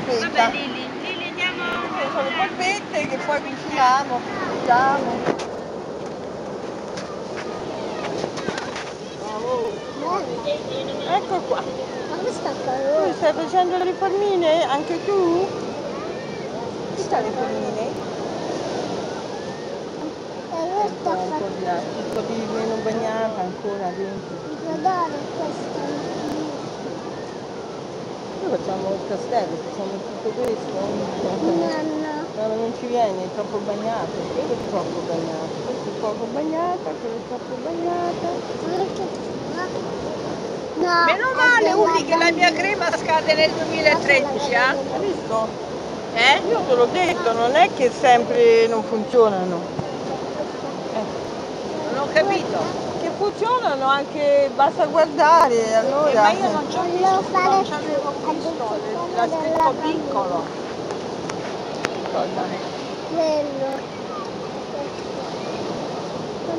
polpetta. Vabbè Lili andiamo. Sono le polpette che poi cuciniamo, usiamo. Ecco qua. Ma questa Tu stai facendo le riformine? Anche tu? Chi sta le riformine? Un po' di meno bagnata ancora dentro. adoro questa. Noi facciamo il castello, facciamo tutto questo. No, non ci viene, è troppo bagnato. Quello è troppo bagnato. Questo è poco bagnata, quello è troppo bagnata. No, Meno male Uli che la mia crema scade nel 2013, Hai visto? Io te l'ho detto, non è che sempre non funzionano. Non ho capito. Che funzionano anche, basta guardare, allora. Ma io non ci ho visto, non ci avevo visto, l'ha scritto piccolo. Cosa? Quello.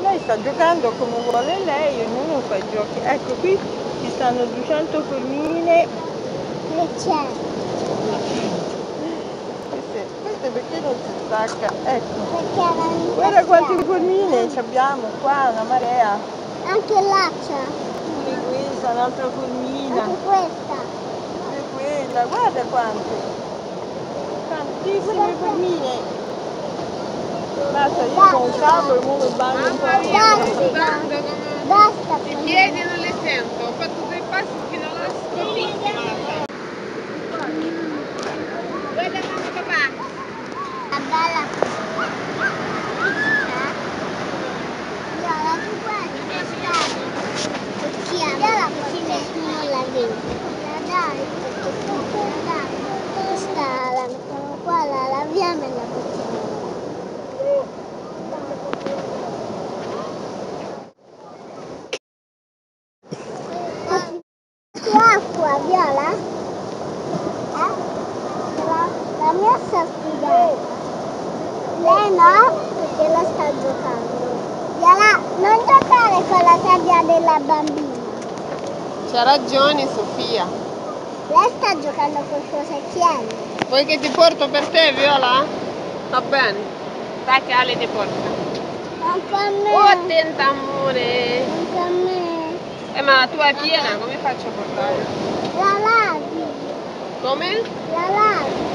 Lei sta giocando come vuole lei, ognuno fa i giochi. Ecco qui ci stanno 200 formine. 300. Queste perché non si stacca? Ecco. Perché erano Guarda quante formine abbiamo qua, una marea. anche là c'è. Pure questa, un'altra formina. Anche questa. Pure quella, guarda quante. Tantissime formine. Basta, io ho un capo e ora bagno un po'. Basta. I piedi non li sento, ho fatto 2 passi fino alla scoppissima. Guarda mamma papà. La bella Viola, tu guardi che strano. Viola, così nessuno la vede. Dai, questa la mettiamo qua, la laviamo e la buttiamo. Acqua, Viola? La mia sta studiando. Lei no, perché la sta giocando. Viola, non giocare con la sabbia della bambina. C'ha ragione Sofia. Lei sta giocando col suo secchiello. Vuoi che ti porto per te Viola? Va bene. Dai che Ale ti porta. Anche a me. Oh attenta amore. Anche a me. Ma la tua è piena, come faccio a portare? La lavi. Come? La lavi.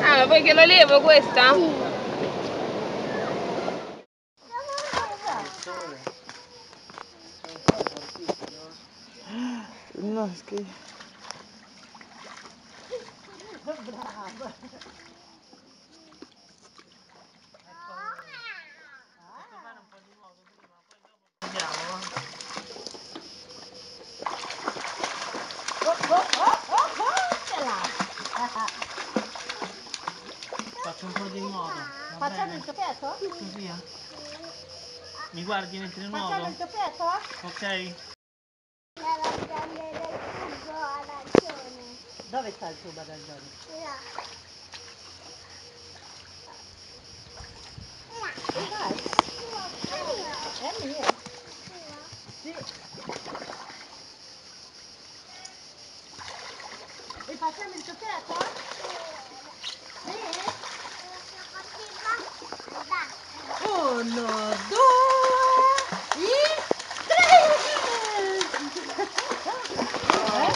Ah, vuoi che la levo questa? Sì. No, che... Brava. Faccio un po' di nuoto. Facciamo il toppetto? Sofia, mi guardi mentre Facciamo nuoto? il toppetto? Ok? Nella grande del tubo arancione. Dove sta il tubo arancione? Là. Dai, è mio. Sì. E facciamo il toppetto? Sì? Uno, due, tre!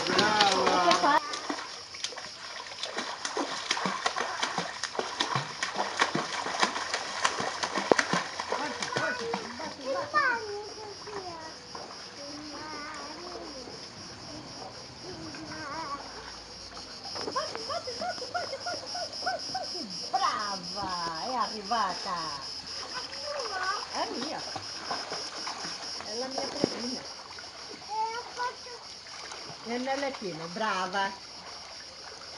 Brava! Brava, è arrivata. È mia. È la mia predina. Nel lettino, brava.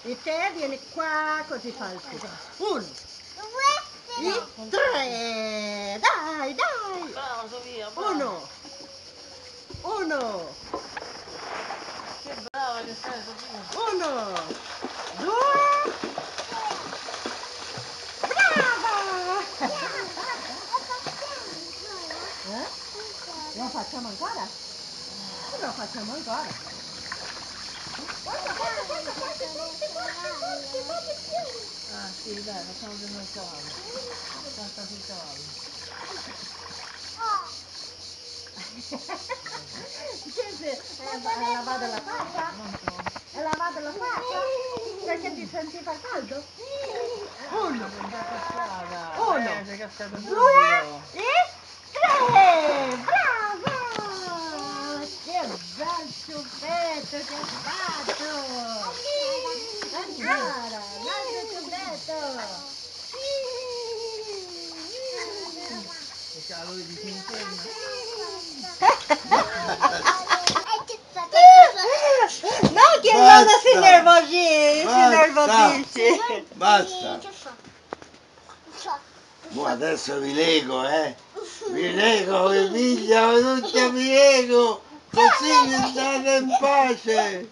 E te vieni qua, così fa il tuo. Uno, tre. Dai, dai. Brava Sofia, brava! Uno. Uno. Che brava che sei Sofia! Uno. Due. Brava. Lo facciamo ancora? Lo facciamo ancora. Ah sì, dai, facciamo prima il cavallo. Salta sul cavallo. Hai lavato la faccia? Hai lavato la faccia? Perché ti sentiva caldo? Uno! Cascata! Uno. Sei cascato 2 subito! e 3! Bravo! Che bel ciuffetto che hai fatto! Ancora! Un altro ciuffetto! Perché la lui disinterna. No, che Basta. si nervosisce! Basta. Mo adesso vi lego, vi lego, vi pigliano tutti a mi lego, così vi state in pace.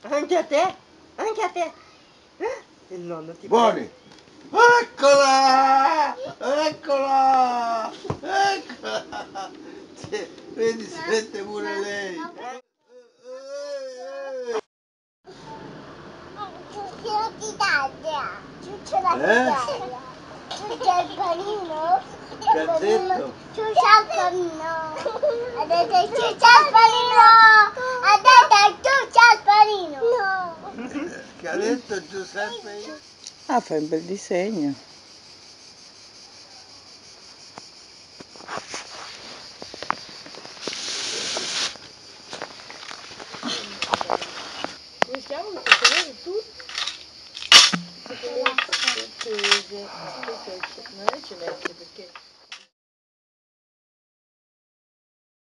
Anche a te? Anche a te? Il nonno ti Buoni. Eccola! Eccola! Eccola! Sì, vedi, si mette pure lei. Ciuccio d'Italia! Ciuccio d'Italia! Ciuccio il panino! Cazzetto? Ciuccio il panino! Ha detto ciuccio il panino! Ha detto ciuccio il panino! No! Che ha detto Giuseppe? Ah, fai un bel disegno. Come si chiamano queste colori? Tutte non è celeste perché